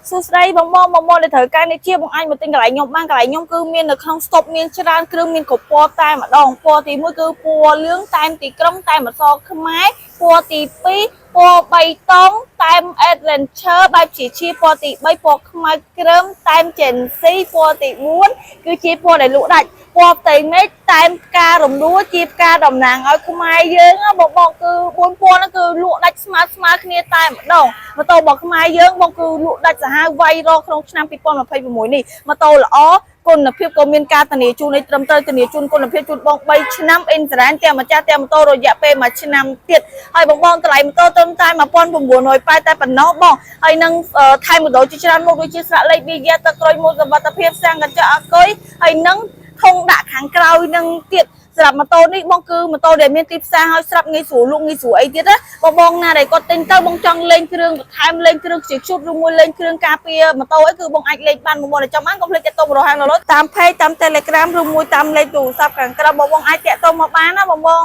សួស្តីបងដែលត្រូវការនេះជាបងអាចមកទិញកន្លែងខ្ញុំបានកន្លែងខ្ញុំគឺមាននៅក្នុង stop មានច្រើនគ្រឿងមានគ្រប់ពណ៌តែម្ដងពណ៌ទី1គឺពណ៌លឿងតែមទីក្រុងតែមអក្សរខ្មែរពណ៌ទី2ពណ៌បៃតងតែម Adventure បែបជាពណ៌ទី3ពណ៌ខ្មៅក្រឹមតែម Gen Z ពណ៌ទី4គឺជាពណ៌ដែលលក់ដាច់ពណ៌ផ្ទៃមេឃតែមផ្ការំដួលជាផ្កាតំណាងឲ្យខ្មែរយើងបងគឺ4ពណ៌ហ្នឹងគឺលក់ដាច់ស្មើគ្នាតែម្ដងម៉ូតូរបស់ខ្មែរយើងបងគឺលក់ដាច់សាហាវវាយរកក្នុងឆ្នាំ2026នេះម៉ូតូល្អគុណភាពក៏មានការធានាជូនឲ្យត្រឹមត្រូវធានាជូនគុណភាពជូនបង3ឆ្នាំអ៊ីនស៊ឺរ៉ានទាំងម្ចាស់ទាំងម៉ូតូរយៈពេល1ឆ្នាំទៀតហើយបងតម្លៃម៉ូតូត្រឹមតែ1980តែប៉ុណ្ណោះបងហើយនឹងថែមម៉ូតូជាច្រើនមុខដូចជាស្រាក់លេខប៊ីយ៉ាទឹកក្រូចមួយសុវត្ថិភាពសាំងកញ្ចក់អាគុយហើយនឹងធុងដាក់ខាងក្រោយនឹងទៀតសម្រាប់ម៉ូតូនេះបងគឺម៉ូតូដែលមានទីផ្សារហើយស្រាប់ងាយស្រួលលក់ងាយស្រួលអីទៀតណាបងណាដែលគាត់ទិញទៅបងចង់លេងគ្រឿងបន្ថែមលេងគ្រឿងខ្ជិលឈុតឬមួយលេងគ្រឿងការពារម៉ូតូអីគឺបងអាចលេងបានបងដែលចង់បានកុំភ្លេចតាក់ទងរហ័សតាម Page តាម Telegram ឬមួយតាមលេខទូរស័ព្ទខាងក្រៅបងអាចតាក់ទងមកបានណាបង